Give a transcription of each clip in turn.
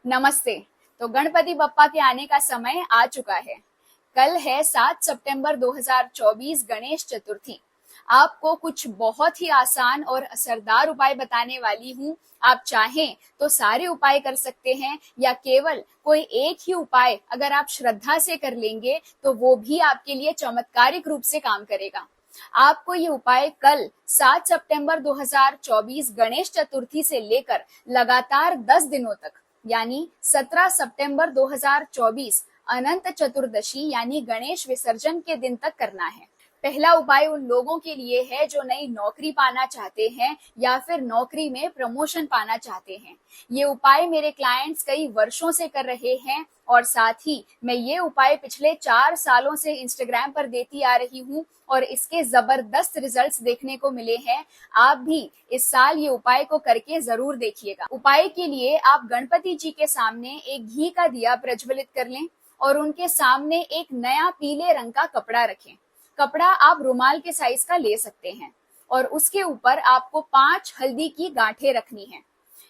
नमस्ते। तो गणपति बप्पा के आने का समय आ चुका है। कल है 7 सितंबर 2024 गणेश चतुर्थी। आपको कुछ बहुत ही आसान और असरदार उपाय बताने वाली हूँ। आप चाहें तो सारे उपाय कर सकते हैं या केवल कोई एक ही उपाय अगर आप श्रद्धा से कर लेंगे तो वो भी आपके लिए चमत्कारिक रूप से काम करेगा। आपको ये उपाय कल 7 सितंबर 2024 गणेश चतुर्थी से लेकर लगातार 10 दिनों तक यानी 17 सितंबर 2024 अनंत चतुर्दशी यानी गणेश विसर्जन के दिन तक करना है। पहला उपाय उन लोगों के लिए है जो नई नौकरी पाना चाहते हैं या फिर नौकरी में प्रमोशन पाना चाहते हैं। ये उपाय मेरे क्लाइंट्स कई वर्षों से कर रहे हैं और साथ ही मैं ये उपाय पिछले 4 सालों से इंस्टाग्राम पर देती आ रही हूँ और इसके जबरदस्त रिजल्ट्स देखने को मिले हैं। आप भी इस साल ये उपाय को करके जरूर देखिएगा। उपाय के लिए आप गणपति जी के सामने एक घी का दिया प्रज्वलित कर लें और उनके सामने एक नया पीले रंग का कपड़ा रखें। कपड़ा आप रुमाल के साइज का ले सकते हैं और उसके ऊपर आपको 5 हल्दी की गांठें रखनी है।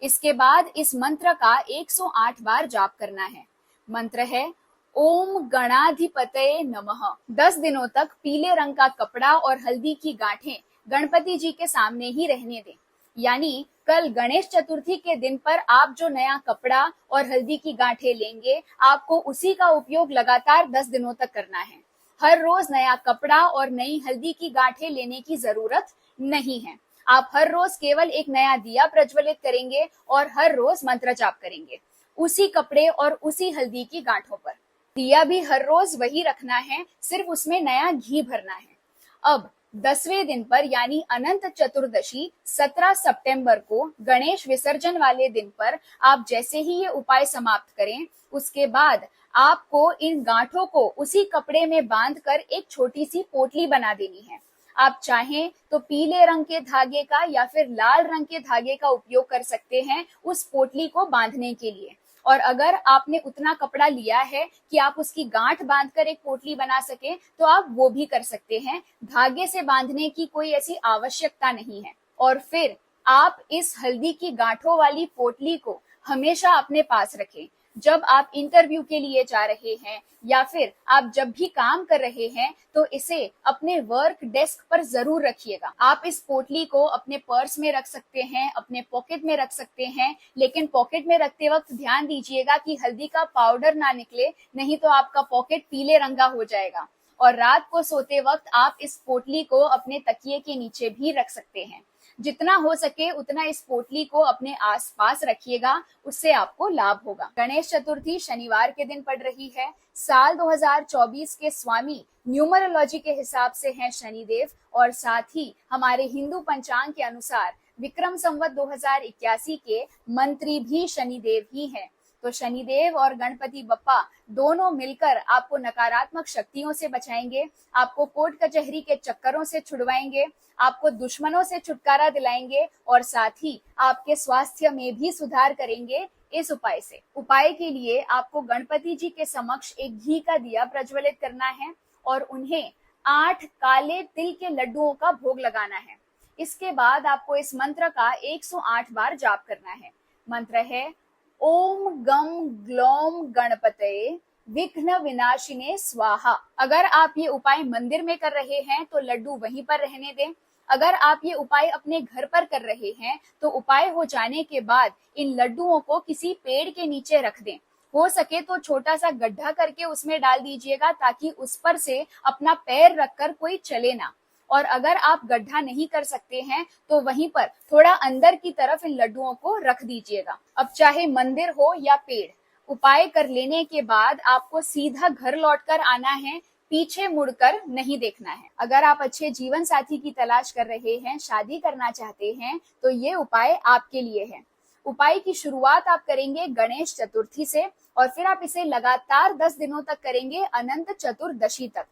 इसके बाद इस मंत्र का 108 बार जाप करना है। मंत्र है ओम गणाधिपतये नमः। 10 दिनों तक पीले रंग का कपड़ा और हल्दी की गांठें गणपति जी के सामने ही रहने दें। यानी कल गणेश चतुर्थी के दिन पर आप जो नया कपड़ा और हल्दी की गांठें लेंगे, आपको उसी का उपयोग लगातार 10 दिनों तक करना है। हर रोज नया कपड़ा और नई हल्दी की गांठें लेने की जरूरत नहीं है। आप हर रोज केवल एक नया दिया प्रज्वलित करेंगे और हर रोज मंत्र जाप करेंगे उसी कपड़े और उसी हल्दी की गांठों पर। दिया भी हर रोज वही रखना है, सिर्फ उसमें नया घी भरना है। अब 10वें दिन पर यानी अनंत चतुर्दशी 17 सितंबर को गणेश विसर्जन वाले दिन पर आप जैसे ही ये उपाय समाप्त करें, उसके बाद आपको इन गांठों को उसी कपड़े में बांधकर एक छोटी सी पोटली बना देनी है। आप चाहें तो पीले रंग के धागे का या फिर लाल रंग के धागे का उपयोग कर सकते हैं उस पोटली को बांधने के लिए। और अगर आपने उतना कपड़ा लिया है कि आप उसकी गांठ बांधकर एक पोटली बना सके तो आप वो भी कर सकते हैं। धागे से बांधने की कोई ऐसी आवश्यकता नहीं है। और फिर आप इस हल्दी की गांठों वाली पोटली को हमेशा अपने पास रखें। जब आप इंटरव्यू के लिए जा रहे हैं या फिर आप जब भी काम कर रहे हैं तो इसे अपने वर्क डेस्क पर जरूर रखिएगा। आप इस पोटली को अपने पर्स में रख सकते हैं, अपने पॉकेट में रख सकते हैं, लेकिन पॉकेट में रखते वक्त ध्यान दीजिएगा कि हल्दी का पाउडर ना निकले, नहीं तो आपका पॉकेट पीले रंग का हो जाएगा। और रात को सोते वक्त आप इस पोटली को अपने तकिए के नीचे भी रख सकते हैं। जितना हो सके उतना इस पोटली को अपने आसपास रखिएगा, उससे आपको लाभ होगा। गणेश चतुर्थी शनिवार के दिन पड़ रही है। साल 2024 के स्वामी न्यूमरोलॉजी के हिसाब से हैं शनिदेव और साथ ही हमारे हिंदू पंचांग के अनुसार विक्रम संवत 2081 के मंत्री भी शनिदेव ही हैं। तो शनिदेव और गणपति बप्पा दोनों मिलकर आपको नकारात्मक शक्तियों से बचाएंगे, आपको कोर्ट कचहरी के चक्करों से छुड़वाएंगे, आपको दुश्मनों से छुटकारा दिलाएंगे और साथ ही आपके स्वास्थ्य में भी सुधार करेंगे इस उपाय से। उपाय के लिए आपको गणपति जी के समक्ष एक घी का दिया प्रज्वलित करना है और उन्हें 8 काले तिल के लड्डुओं का भोग लगाना है। इसके बाद आपको इस मंत्र का 108 बार जाप करना है। मंत्र है ओम गम ग्लौम गणपतये विघ्न विनाशिने स्वाहा। अगर आप ये उपाय मंदिर में कर रहे हैं तो लड्डू वहीं पर रहने दें। अगर आप ये उपाय अपने घर पर कर रहे हैं तो उपाय हो जाने के बाद इन लड्डुओं को किसी पेड़ के नीचे रख दें। हो सके तो छोटा सा गड्ढा करके उसमें डाल दीजिएगा ताकि उस पर से अपना पैर रखकर कोई चले ना। और अगर आप गड्ढा नहीं कर सकते हैं तो वहीं पर थोड़ा अंदर की तरफ इन लड्डुओं को रख दीजिएगा। अब चाहे मंदिर हो या पेड़, उपाय कर लेने के बाद आपको सीधा घर लौटकर आना है, पीछे मुड़कर नहीं देखना है। अगर आप अच्छे जीवन साथी की तलाश कर रहे हैं, शादी करना चाहते हैं तो ये उपाय आपके लिए है। उपाय की शुरुआत आप करेंगे गणेश चतुर्थी से और फिर आप इसे लगातार 10 दिनों तक करेंगे अनंत चतुर्दशी तक।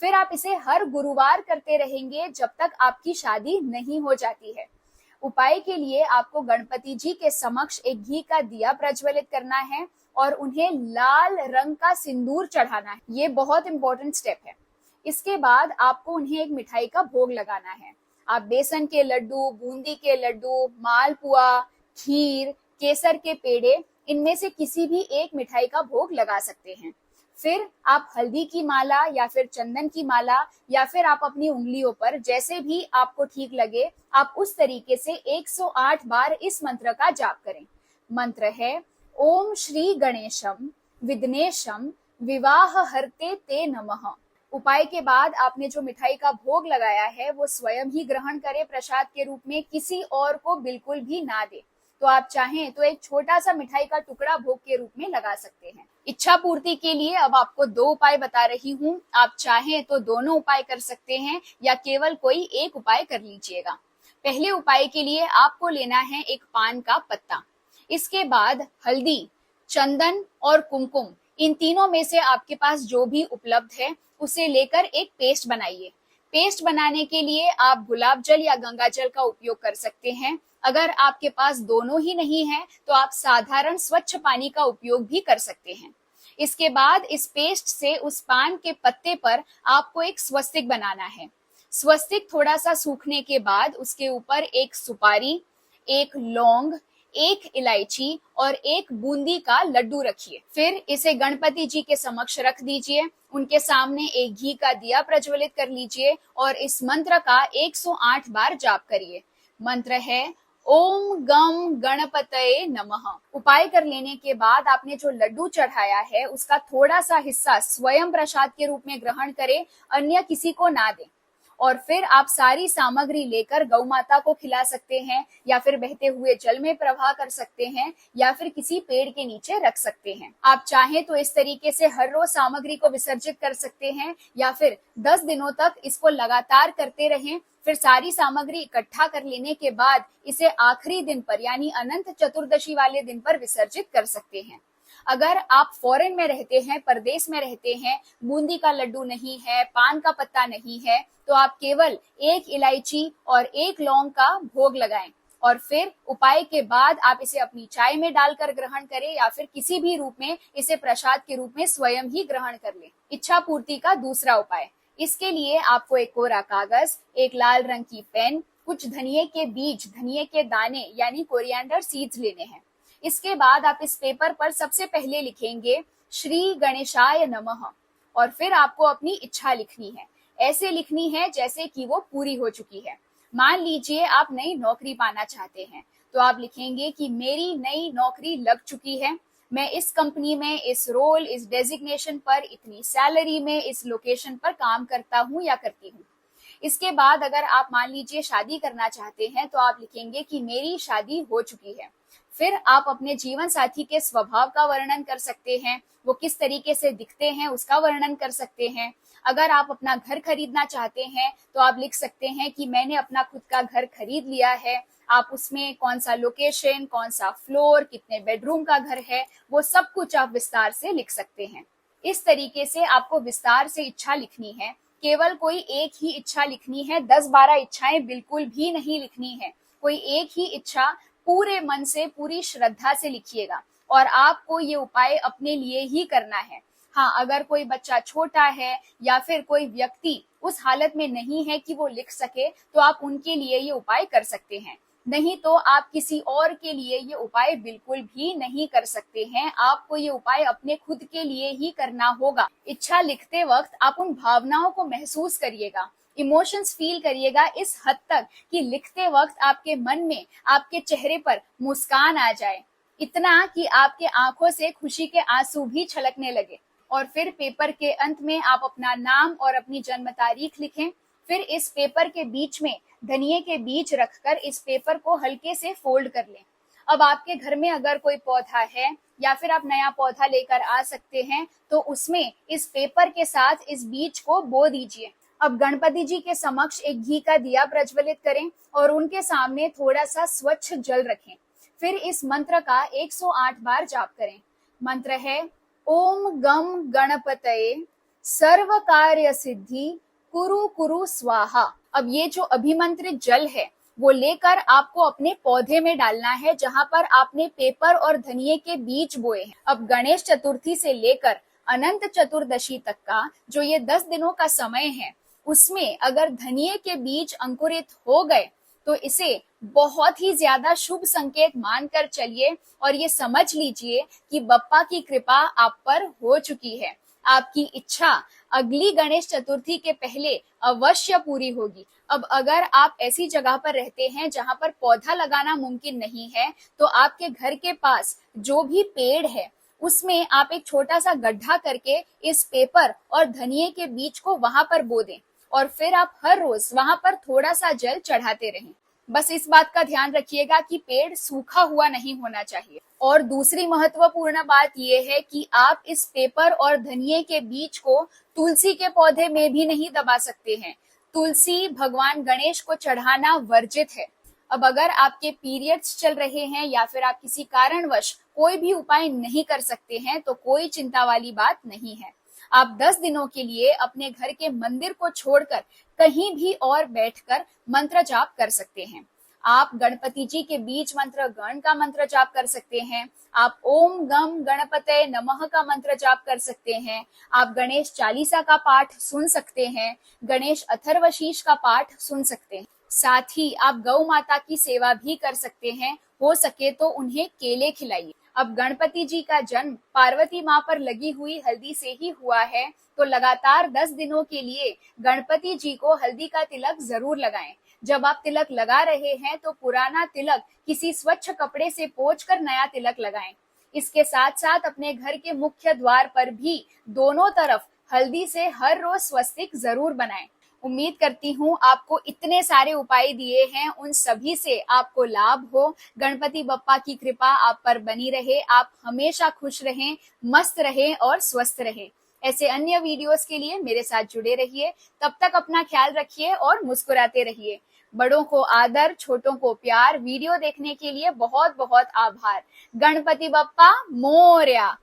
फिर आप इसे हर गुरुवार करते रहेंगे जब तक आपकी शादी नहीं हो जाती है। उपाय के लिए आपको गणपति जी के समक्ष एक घी का दिया प्रज्वलित करना है और उन्हें लाल रंग का सिंदूर चढ़ाना है। ये बहुत इंपॉर्टेंट स्टेप है। इसके बाद आपको उन्हें एक मिठाई का भोग लगाना है। आप बेसन के लड्डू, बूंदी के लड्डू, मालपुआ, खीर, केसर के पेड़े इनमें से किसी भी एक मिठाई का भोग लगा सकते हैं। फिर आप हल्दी की माला या फिर चंदन की माला या फिर आप अपनी उंगलियों पर जैसे भी आपको ठीक लगे, आप उस तरीके से 108 बार इस मंत्र का जाप करें। मंत्र है ओम श्री गणेशम विघ्नेशम विवाह हरते ते नमः। उपाय के बाद आपने जो मिठाई का भोग लगाया है वो स्वयं ही ग्रहण करें प्रसाद के रूप में, किसी और को बिल्कुल भी ना दे। तो आप चाहें तो एक छोटा सा मिठाई का टुकड़ा भोग के रूप में लगा सकते हैं। इच्छा पूर्ति के लिए अब आपको 2 उपाय बता रही हूँ। आप चाहें तो दोनों उपाय कर सकते हैं या केवल कोई एक उपाय कर लीजिएगा। पहले उपाय के लिए आपको लेना है एक पान का पत्ता। इसके बाद हल्दी, चंदन और कुमकुम, इन तीनों में से आपके पास जो भी उपलब्ध है उसे लेकर एक पेस्ट बनाइए। पेस्ट बनाने के लिए आप गुलाब जल या गंगा जल का उपयोग कर सकते हैं। अगर आपके पास दोनों ही नहीं है तो आप साधारण स्वच्छ पानी का उपयोग भी कर सकते हैं। इसके बाद इस पेस्ट से उस पान के पत्ते पर आपको एक स्वस्तिक बनाना है। स्वस्तिक थोड़ा सा सूखने के बाद उसके ऊपर एक सुपारी, एक लौंग, एक इलायची और एक बूंदी का लड्डू रखिए। फिर इसे गणपति जी के समक्ष रख दीजिए। उनके सामने एक घी का दिया प्रज्वलित कर लीजिए और इस मंत्र का 108 बार जाप करिए। मंत्र है ओम गम गणपतये नमः। उपाय कर लेने के बाद आपने जो लड्डू चढ़ाया है उसका थोड़ा सा हिस्सा स्वयं प्रसाद के रूप में ग्रहण करें, अन्य किसी को ना दें। और फिर आप सारी सामग्री लेकर गौ माता को खिला सकते हैं या फिर बहते हुए जल में प्रवाह कर सकते हैं या फिर किसी पेड़ के नीचे रख सकते हैं। आप चाहें तो इस तरीके से हर रोज सामग्री को विसर्जित कर सकते हैं या फिर 10 दिनों तक इसको लगातार करते रहें। फिर सारी सामग्री इकट्ठा कर लेने के बाद इसे आखिरी दिन पर यानी अनंत चतुर्दशी वाले दिन पर विसर्जित कर सकते हैं। अगर आप फॉरेन में रहते हैं, परदेश में रहते हैं, बूंदी का लड्डू नहीं है, पान का पत्ता नहीं है, तो आप केवल एक इलायची और एक लौंग का भोग लगाएं और फिर उपाय के बाद आप इसे अपनी चाय में डालकर ग्रहण करें या फिर किसी भी रूप में इसे प्रसाद के रूप में स्वयं ही ग्रहण कर लें। इच्छा पूर्ति का दूसरा उपाय, इसके लिए आपको एक कोरा कागज, एक लाल रंग की पेन, कुछ धनिये के बीज, धनिये के दाने यानी कोरिएंडर सीड्स लेने हैं। इसके बाद आप इस पेपर पर सबसे पहले लिखेंगे श्री गणेशाय नमः और फिर आपको अपनी इच्छा लिखनी है। ऐसे लिखनी है जैसे कि वो पूरी हो चुकी है। मान लीजिए आप नई नौकरी पाना चाहते हैं तो आप लिखेंगे कि मेरी नई नौकरी लग चुकी है, मैं इस कंपनी में इस रोल, इस डेजिग्नेशन पर, इतनी सैलरी में, इस लोकेशन पर काम करता हूँ या करती हूँ। इसके बाद अगर आप मान लीजिए शादी करना चाहते हैं तो आप लिखेंगे कि मेरी शादी हो चुकी है। फिर आप अपने जीवन साथी के स्वभाव का वर्णन कर सकते हैं, वो किस तरीके से दिखते हैं उसका वर्णन कर सकते हैं। अगर आप अपना घर खरीदना चाहते हैं तो आप लिख सकते हैं कि मैंने अपना खुद का घर खरीद लिया है। आप उसमें कौन सा लोकेशन, कौन सा फ्लोर, कितने बेडरूम का घर है, वो सब कुछ आप विस्तार से लिख सकते हैं। इस तरीके से आपको विस्तार से इच्छा लिखनी है। केवल कोई एक ही इच्छा लिखनी है, 10-12 इच्छाएं बिल्कुल भी नहीं लिखनी है। कोई एक ही इच्छा पूरे मन से, पूरी श्रद्धा से लिखिएगा और आपको ये उपाय अपने लिए ही करना है। हाँ, अगर कोई बच्चा छोटा है या फिर कोई व्यक्ति उस हालत में नहीं है कि वो लिख सके तो आप उनके लिए ये उपाय कर सकते हैं। नहीं तो आप किसी और के लिए ये उपाय बिल्कुल भी नहीं कर सकते हैं। आपको ये उपाय अपने खुद के लिए ही करना होगा। इच्छा लिखते वक्त आप उन भावनाओं को महसूस करिएगा, इमोशंस फील करिएगा इस हद तक कि लिखते वक्त आपके मन में, आपके चेहरे पर मुस्कान आ जाए, इतना कि आपके आंखों से खुशी के आंसू भी छलकने लगे। और फिर पेपर के अंत में आप अपना नाम और अपनी जन्म तारीख लिखें। फिर इस पेपर के बीच में धनिये के बीज रखकर इस पेपर को हल्के से फोल्ड कर लें। अब आपके घर में अगर कोई पौधा है या फिर आप नया पौधा लेकर आ सकते हैं तो उसमें इस पेपर के साथ इस बीज को बो दीजिए। अब गणपति जी के समक्ष एक घी का दिया प्रज्वलित करें और उनके सामने थोड़ा सा स्वच्छ जल रखें। फिर इस मंत्र का 108 बार जाप करें। मंत्र है ओम गम गणपतये सर्व कार्य सिद्धि कुरु कुरु स्वाहा। अब ये जो अभिमंत्रित जल है वो लेकर आपको अपने पौधे में डालना है जहां पर आपने पेपर और धनिये के बीज बोए हैं। अब गणेश चतुर्थी से लेकर अनंत चतुर्दशी तक का जो ये 10 दिनों का समय है उसमें अगर धनिये के बीज अंकुरित हो गए तो इसे बहुत ही ज्यादा शुभ संकेत मानकर चलिए और ये समझ लीजिए कि बप्पा की कृपा आप पर हो चुकी है। आपकी इच्छा अगली गणेश चतुर्थी के पहले अवश्य पूरी होगी। अब अगर आप ऐसी जगह पर रहते हैं जहां पर पौधा लगाना मुमकिन नहीं है, तो आपके घर के पास जो भी पेड़ है उसमें आप एक छोटा सा गड्ढा करके इस पेपर और धनिये के बीज को वहां पर बो दें और फिर आप हर रोज वहां पर थोड़ा सा जल चढ़ाते रहें। बस इस बात का ध्यान रखिएगा कि पेड़ सूखा हुआ नहीं होना चाहिए। और दूसरी महत्वपूर्ण बात यह है कि आप इस पेपर और धनिये के बीज को तुलसी के पौधे में भी नहीं दबा सकते हैं। तुलसी भगवान गणेश को चढ़ाना वर्जित है। अब अगर आपके पीरियड्स चल रहे हैं या फिर आप किसी कारणवश कोई भी उपाय नहीं कर सकते हैं, तो कोई चिंता वाली बात नहीं है। आप 10 दिनों के लिए अपने घर के मंदिर को छोड़कर कहीं भी और बैठकर मंत्र जाप कर सकते हैं। आप गणपति जी के बीज मंत्र गण का मंत्र जाप कर सकते हैं। आप ओम गम गणपते नमः का मंत्र जाप कर सकते हैं। आप गणेश चालीसा का पाठ सुन सकते हैं। गणेश अथर्वशीष का पाठ सुन सकते हैं। साथ ही आप गौ माता की सेवा भी कर सकते हैं। हो सके तो उन्हें केले खिलाइए। अब गणपति जी का जन्म पार्वती माँ पर लगी हुई हल्दी से ही हुआ है, तो लगातार 10 दिनों के लिए गणपति जी को हल्दी का तिलक जरूर लगाएं। जब आप तिलक लगा रहे हैं तो पुराना तिलक किसी स्वच्छ कपड़े से पोंछकर नया तिलक लगाएं। इसके साथ साथ अपने घर के मुख्य द्वार पर भी दोनों तरफ हल्दी से हर रोज स्वस्तिक जरूर बनाएं। उम्मीद करती हूँ आपको इतने सारे उपाय दिए हैं, उन सभी से आपको लाभ हो। गणपति बप्पा की कृपा आप पर बनी रहे। आप हमेशा खुश रहें, मस्त रहें और स्वस्थ रहें। ऐसे अन्य वीडियोस के लिए मेरे साथ जुड़े रहिए। तब तक अपना ख्याल रखिए और मुस्कुराते रहिए। बड़ों को आदर, छोटों को प्यार। वीडियो देखने के लिए बहुत बहुत आभार। गणपति बप्पा मोरया।